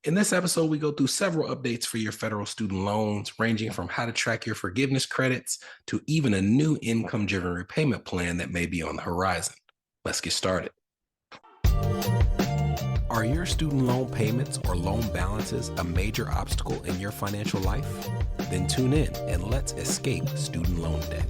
In this episode, we go through several updates for your federal student loans, ranging from how to track your forgiveness credits to even a new income-driven repayment plan that may be on the horizon. Let's get started. Are your student loan payments or loan balances a major obstacle in your financial life? Then tune in and let's escape student loan debt.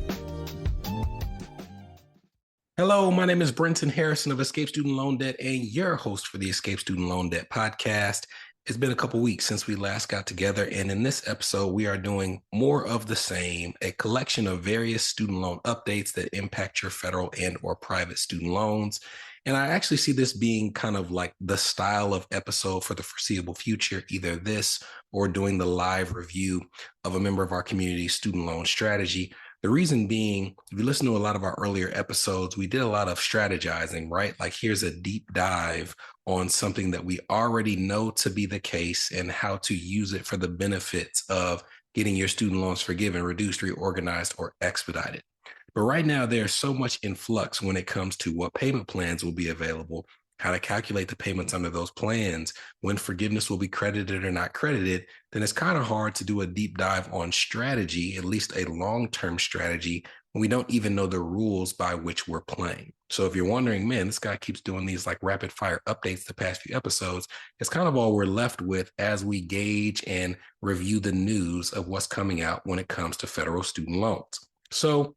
Hello, my name is Brenton Harrison of Escape Student Loan Debt and your host for the Escape Student Loan Debt podcast. It's been a couple weeks since we last got together, and in this episode, we are doing more of the same, a collection of various student loan updates that impact your federal and or private student loans. And I actually see this being kind of like the style of episode for the foreseeable future, either this or doing the live review of a member of our community's student loan strategy. The reason being, if you listen to a lot of our earlier episodes, we did a lot of strategizing, right? Like here's a deep dive on something that we already know to be the case and how to use it for the benefits of getting your student loans forgiven, reduced, reorganized, or expedited. But right now, there's so much in flux when it comes to what payment plans will be available, how to calculate the payments under those plans, when forgiveness will be credited or not credited, then it's kind of hard to do a deep dive on strategy, at least a long-term strategy, when we don't even know the rules by which we're playing. So if you're wondering, man, this guy keeps doing these like rapid fire updates the past few episodes, it's kind of all we're left with as we gauge and review the news of what's coming out when it comes to federal student loans. So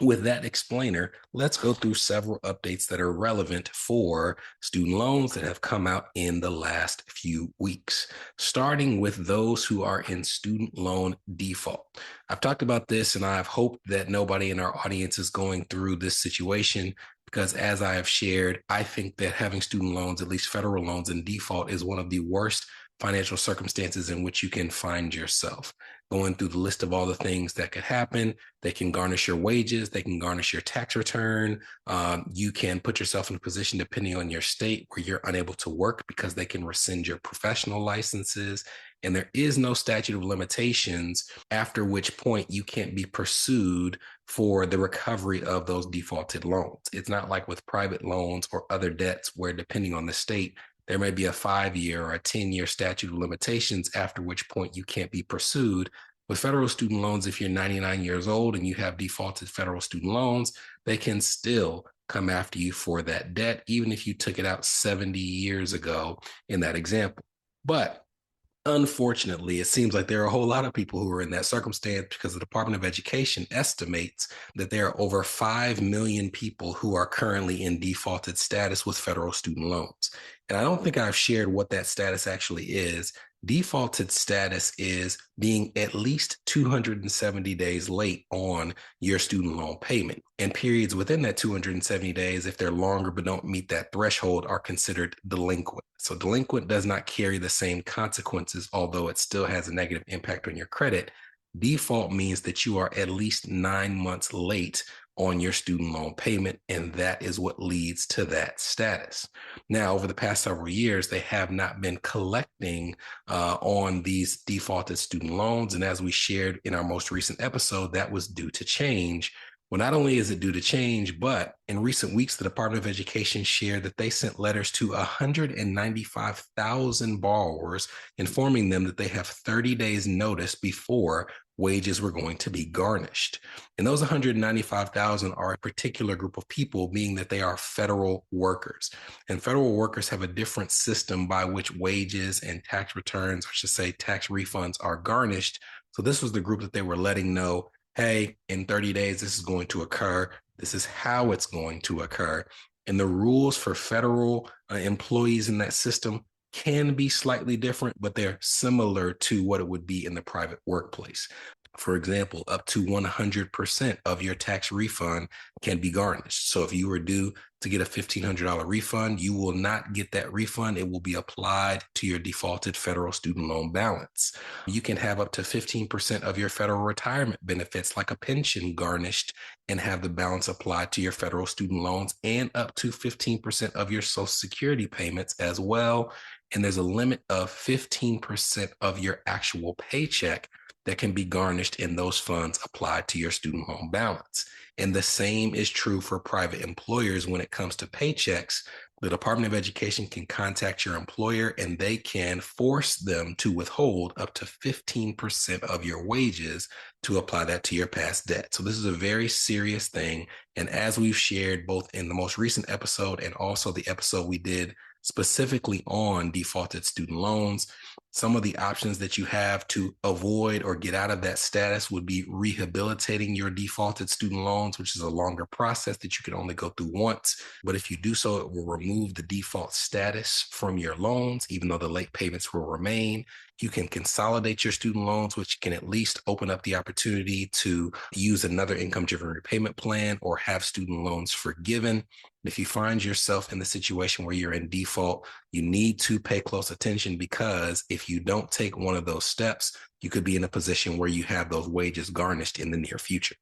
with that explainer, let's go through several updates that are relevant for student loans that have come out in the last few weeks, starting with those who are in student loan default. I've talked about this and I've hoped that nobody in our audience is going through this situation because as I have shared, I think that having student loans, at least federal loans in default, is one of the worst financial circumstances in which you can find yourself. Going through the list of all the things that could happen, they can garnish your wages, they can garnish your tax return. You can put yourself in a position, depending on your state, where you're unable to work because they can rescind your professional licenses. And there is no statute of limitations after which point you can't be pursued for the recovery of those defaulted loans. It's not like with private loans or other debts where, depending on the state, there may be a 5-year or a 10-year statute of limitations, after which point you can't be pursued. With federal student loans, if you're 99 years old and you have defaulted federal student loans, they can still come after you for that debt, even if you took it out 70 years ago in that example. But unfortunately, it seems like there are a whole lot of people who are in that circumstance because the Department of Education estimates that there are over 5 million people who are currently in defaulted status with federal student loans. And I don't think I've shared what that status actually is. Defaulted status is being at least 270 days late on your student loan payment. And periods within that 270 days, if they're longer but don't meet that threshold, are considered delinquent. So delinquent does not carry the same consequences, although it still has a negative impact on your credit. Default means that you are at least 9 months late on your student loan payment, and that is what leads to that status. Now, over the past several years, they have not been collecting on these defaulted student loans, and as we shared in our most recent episode, that was due to change. Well, not only is it due to change, but in recent weeks, the Department of Education shared that they sent letters to 195,000 borrowers informing them that they have 30 days notice before wages were going to be garnished. And those 195,000 are a particular group of people, being that they are federal workers. And federal workers have a different system by which wages and tax returns, or I should say tax refunds, are garnished. So this was the group that they were letting know, hey, in 30 days, this is going to occur. This is how it's going to occur. And the rules for federal employees in that system can be slightly different, but they're similar to what it would be in the private workplace. For example, up to 100% of your tax refund can be garnished. So if you were due to get a $1,500 refund, you will not get that refund. It will be applied to your defaulted federal student loan balance. You can have up to 15% of your federal retirement benefits, like a pension, garnished and have the balance applied to your federal student loans, and up to 15% of your Social Security payments as well. And there's a limit of 15% of your actual paycheck that can be garnished and those funds applied to your student loan balance. And the same is true for private employers when it comes to paychecks. The Department of Education can contact your employer and they can force them to withhold up to 15% of your wages to apply that to your past debt. So this is a very serious thing. And as we've shared both in the most recent episode and also the episode we did specifically on defaulted student loans, some of the options that you have to avoid or get out of that status would be rehabilitating your defaulted student loans, which is a longer process that you can only go through once. But if you do so, it will remove the default status from your loans, even though the late payments will remain. You can consolidate your student loans, which can at least open up the opportunity to use another income-driven repayment plan or have student loans forgiven. If you find yourself in the situation where you're in default, you need to pay close attention, because if you don't take one of those steps, you could be in a position where you have those wages garnished in the near future.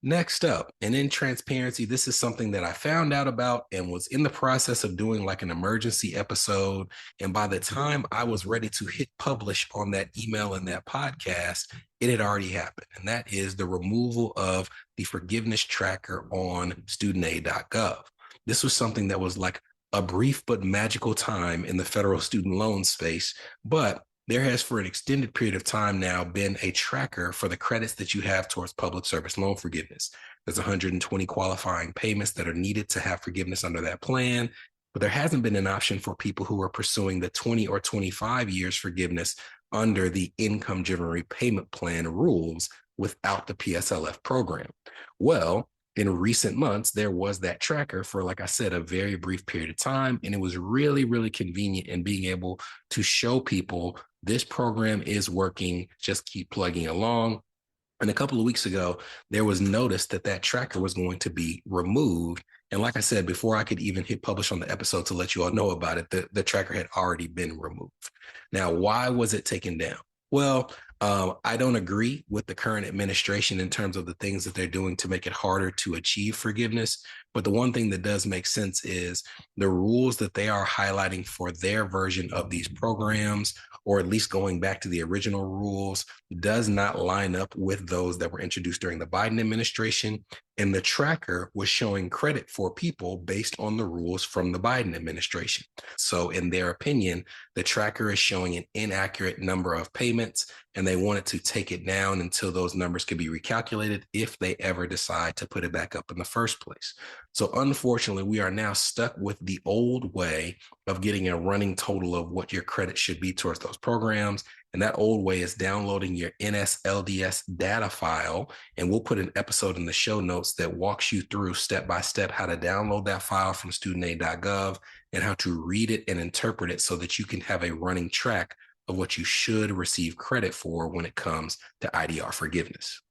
Next up, and in transparency, this is something that I found out about and was in the process of doing like an emergency episode. And by the time I was ready to hit publish on that email and that podcast, it had already happened. And that is the removal of the forgiveness tracker on studentaid.gov. This was something that was like a brief but magical time in the federal student loan space, but there has for an extended period of time now been a tracker for the credits that you have towards public service loan forgiveness. There's 120 qualifying payments that are needed to have forgiveness under that plan, but there hasn't been an option for people who are pursuing the 20 or 25 years forgiveness under the income-driven repayment plan rules without the PSLF program. Well, in recent months, there was that tracker for, like I said, a very brief period of time. And it was really, really convenient in being able to show people this program is working, just keep plugging along. And a couple of weeks ago, there was notice that that tracker was going to be removed. And like I said, before I could even hit publish on the episode to let you all know about it, the tracker had already been removed. Now, why was it taken down? Well, I don't agree with the current administration in terms of the things that they're doing to make it harder to achieve forgiveness. But the one thing that does make sense is the rules that they are highlighting for their version of these programs, or at least going back to the original rules, does not line up with those that were introduced during the Biden administration. And the tracker was showing credit for people based on the rules from the Biden administration. So in their opinion, the tracker is showing an inaccurate number of payments, and they wanted to take it down until those numbers could be recalculated if they ever decide to put it back up in the first place. So unfortunately, we are now stuck with the old way of getting a running total of what your credit should be towards those programs. And that old way is downloading your NSLDS data file. And we'll put an episode in the show notes that walks you through step by step how to download that file from studentaid.gov and how to read it and interpret it so that you can have a running track of what you should receive credit for when it comes to IDR forgiveness.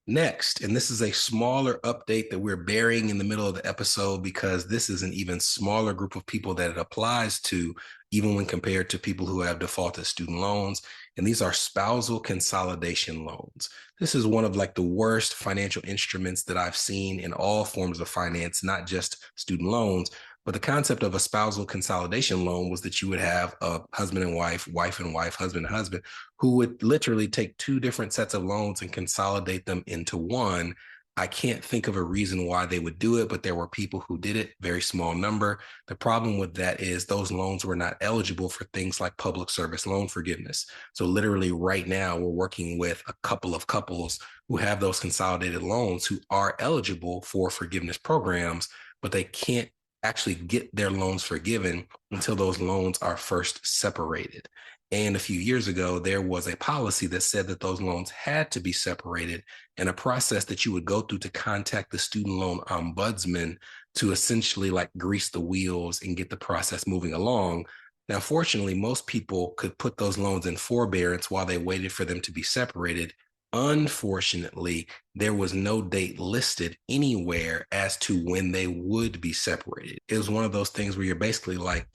Next, and this is a smaller update that we're burying in the middle of the episode because this is an even smaller group of people that it applies to, even when compared to people who have defaulted student loans. And these are spousal consolidation loans. This is one of like the worst financial instruments that I've seen in all forms of finance, not just student loans. But the concept of a spousal consolidation loan was that you would have a husband and wife, wife and wife, husband and husband, who would literally take two different sets of loans and consolidate them into one. I can't think of a reason why they would do it, but there were people who did it, very small number. The problem with that is those loans were not eligible for things like public service loan forgiveness. So literally right now, we're working with a couple of couples who have those consolidated loans who are eligible for forgiveness programs, but they can't actually get their loans forgiven until those loans are first separated. And a few years ago, there was a policy that said that those loans had to be separated, and a process that you would go through to contact the student loan ombudsman to essentially like grease the wheels and get the process moving along. Now, fortunately, most people could put those loans in forbearance while they waited for them to be separated. Unfortunately, there was no date listed anywhere as to when they would be separated. It was one of those things where you're basically like,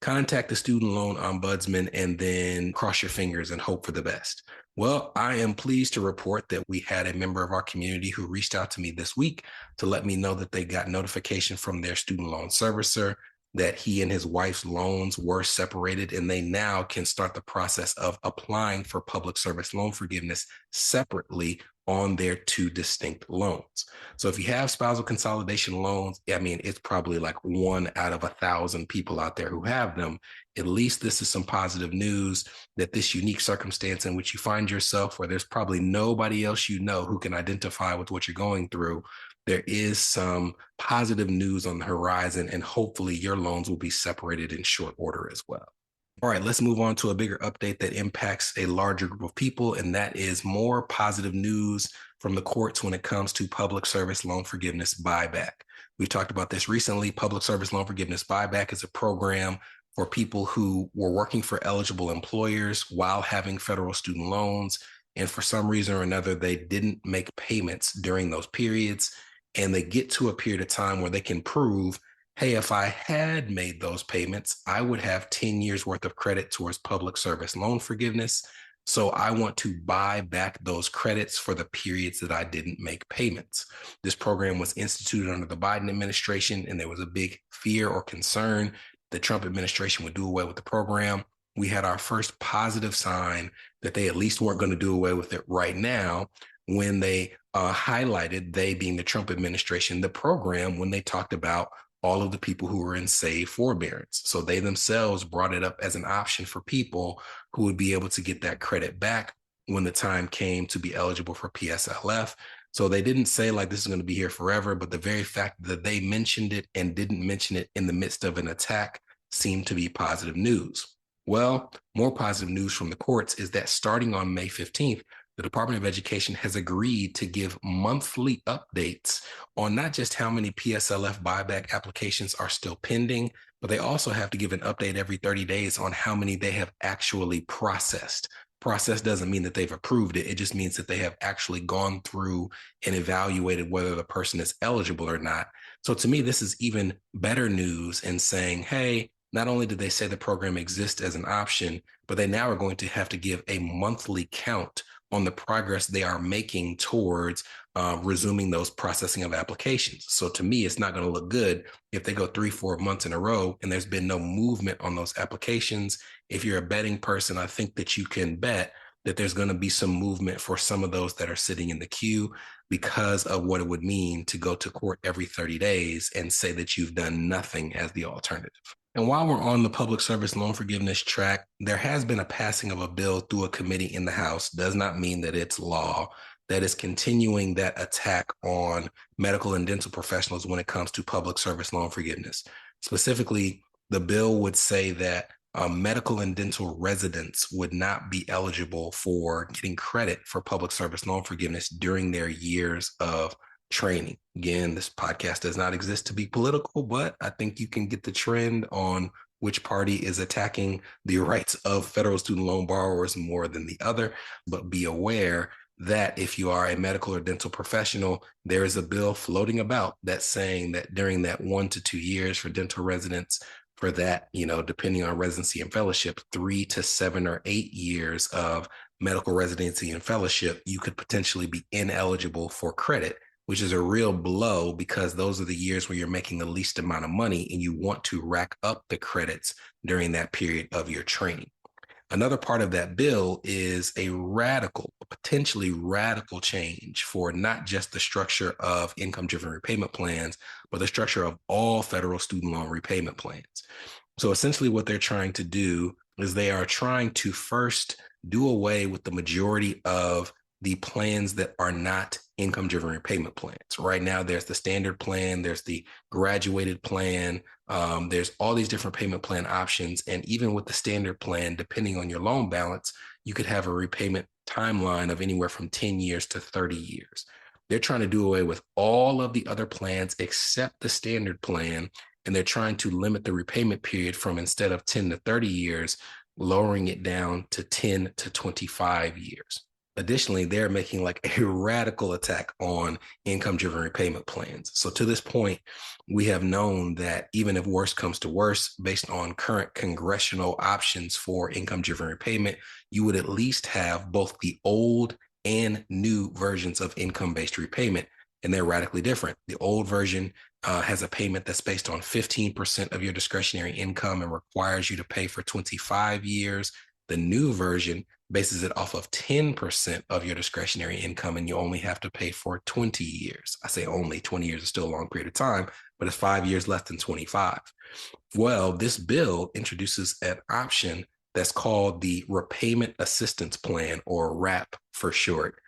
contact the student loan ombudsman and then cross your fingers and hope for the best. Well, I am pleased to report that we had a member of our community who reached out to me this week to let me know that they got notification from their student loan servicer that he and his wife's loans were separated, and they now can start the process of applying for public service loan forgiveness separately on their two distinct loans. So if you have spousal consolidation loans, I mean, it's probably like 1 out of 1,000 people out there who have them. At least this is some positive news that this unique circumstance in which you find yourself, where there's probably nobody else you know who can identify with what you're going through, there is some positive news on the horizon, and hopefully your loans will be separated in short order as well. All right, let's move on to a bigger update that impacts a larger group of people, and that is more positive news from the courts when it comes to public service loan forgiveness buyback. We've talked about this recently. Public service loan forgiveness buyback is a program for people who were working for eligible employers while having federal student loans, and for some reason or another, they didn't make payments during those periods, and they get to a period of time where they can prove, hey, if I had made those payments, I would have 10 years worth of credit towards public service loan forgiveness. So I want to buy back those credits for the periods that I didn't make payments. This program was instituted under the Biden administration, and there was a big fear or concern the Trump administration would do away with the program. We had our first positive sign that they at least weren't going to do away with it right now when they highlighted, they being the Trump administration, the program when they talked about all of the people who were in SAVE forbearance. So they themselves brought it up as an option for people who would be able to get that credit back when the time came to be eligible for PSLF. So they didn't say like this is going to be here forever, but the very fact that they mentioned it and didn't mention it in the midst of an attack seemed to be positive news. Well, more positive news from the courts is that starting on May 15th, the Department of Education has agreed to give monthly updates on not just how many PSLF buyback applications are still pending, but they also have to give an update every 30 days on how many they have actually processed. Process doesn't mean that they've approved it. It just means that they have actually gone through and evaluated whether the person is eligible or not. So to me, this is even better news in saying, hey, not only did they say the program exists as an option, but they now are going to have to give a monthly count on the progress they are making towards resuming those processing of applications. So to me, it's not going to look good if they go 3-4 months in a row and there's been no movement on those applications. If you're a betting person, I think that you can bet that there's going to be some movement for some of those that are sitting in the queue because of what it would mean to go to court every 30 days and say that you've done nothing as the alternative. And while we're on the public service loan forgiveness track, there has been a passing of a bill through a committee in the House. Does not mean that it's law. That is continuing that attack on medical and dental professionals when it comes to public service loan forgiveness. Specifically, the bill would say that medical and dental residents would not be eligible for getting credit for public service loan forgiveness during their years of training. Again, this podcast does not exist to be political, but I think you can get the trend on which party is attacking the rights of federal student loan borrowers more than the other. But be aware that if you are a medical or dental professional, there is a bill floating about that's saying that during that 1 to 2 years for dental residents, for that, depending on residency and fellowship, 3 to 7 or 8 years of medical residency and fellowship, you could potentially be ineligible for credit, which is a real blow because those are the years where you're making the least amount of money and you want to rack up the credits during that period of your training. Another part of that bill is a potentially radical change for not just the structure of income-driven repayment plans, but the structure of all federal student loan repayment plans. So essentially what they're trying to do is they are trying to first do away with the majority of the plans that are not income-driven repayment plans. Right now, there's the standard plan, there's the graduated plan, there's all these different payment plan options. And even with the standard plan, depending on your loan balance, you could have a repayment timeline of anywhere from 10 years to 30 years. They're trying to do away with all of the other plans except the standard plan, and they're trying to limit the repayment period from, instead of 10 to 30 years, lowering it down to 10 to 25 years. Additionally, they're making like a radical attack on income-driven repayment plans. So to this point, we have known that even if worse comes to worse, based on current congressional options for income-driven repayment, you would at least have both the old and new versions of income-based repayment, and they're radically different. The old version has a payment that's based on 15% of your discretionary income and requires you to pay for 25 years. The new version bases it off of 10% of your discretionary income, and you only have to pay for 20 years. I say only, 20 years is still a long period of time, but it's 5 years less than 25. Well, this bill introduces an option that's called the Repayment Assistance Plan, or RAP for short,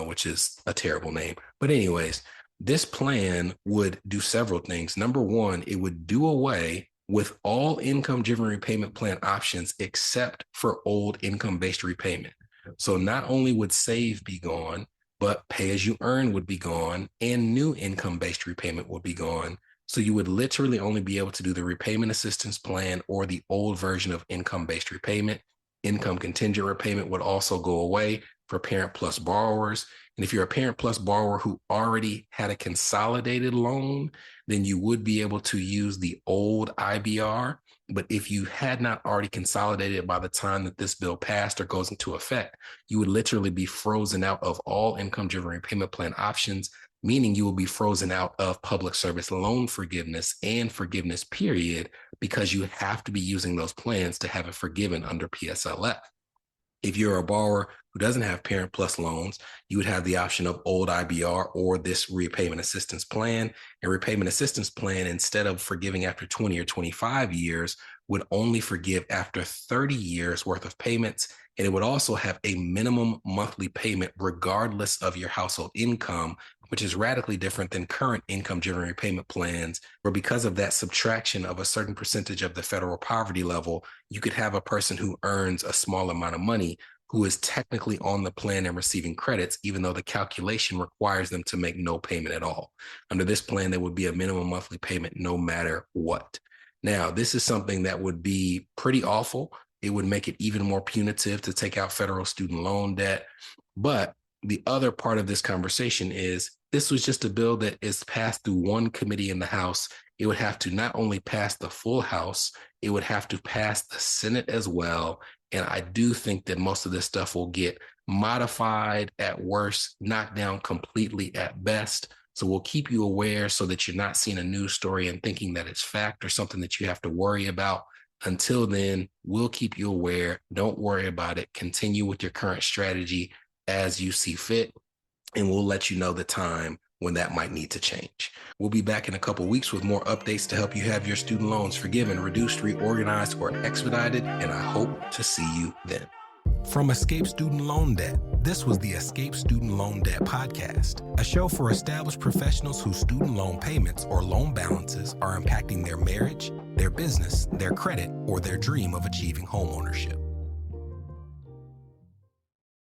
which is a terrible name. But anyways, this plan would do several things. Number one, it would do away with all income-driven repayment plan options except for old income-based repayment. So not only would SAVE be gone, but pay-as-you-earn would be gone, and new income-based repayment would be gone. So you would literally only be able to do the repayment assistance plan or the old version of income-based repayment. Income contingent repayment would also go away for Parent Plus borrowers. And if you're a Parent Plus borrower who already had a consolidated loan, then you would be able to use the old IDR. But if you had not already consolidated by the time that this bill passed or goes into effect, you would literally be frozen out of all income-driven repayment plan options, meaning you will be frozen out of public service loan forgiveness and forgiveness period, because you have to be using those plans to have it forgiven under PSLF. If you're a borrower who doesn't have Parent Plus loans, you would have the option of old IBR or this repayment assistance plan. And repayment assistance plan, instead of forgiving after 20 or 25 years, would only forgive after 30 years worth of payments. And it would also have a minimum monthly payment regardless of your household income, which is radically different than current income-driven repayment plans, where because of that subtraction of a certain percentage of the federal poverty level, you could have a person who earns a small amount of money who is technically on the plan and receiving credits, even though the calculation requires them to make no payment at all. Under this plan, there would be a minimum monthly payment no matter what. Now, this is something that would be pretty awful. It would make it even more punitive to take out federal student loan debt. But the other part of this conversation is this was just a bill that is passed through one committee in the House. It would have to not only pass the full House, it would have to pass the Senate as well. And I do think that most of this stuff will get modified at worst, knocked down completely at best. So we'll keep you aware so that you're not seeing a news story and thinking that it's fact or something that you have to worry about. Until then, we'll keep you aware. Don't worry about it. Continue with your current strategy as you see fit, and we'll let you know the time when that might need to change. We'll be back in a couple weeks with more updates to help you have your student loans forgiven, reduced, reorganized, or expedited, and I hope to see you then. From Escape Student Loan Debt, this was the Escape Student Loan Debt Podcast, a show for established professionals whose student loan payments or loan balances are impacting their marriage, their business, their credit, or their dream of achieving homeownership.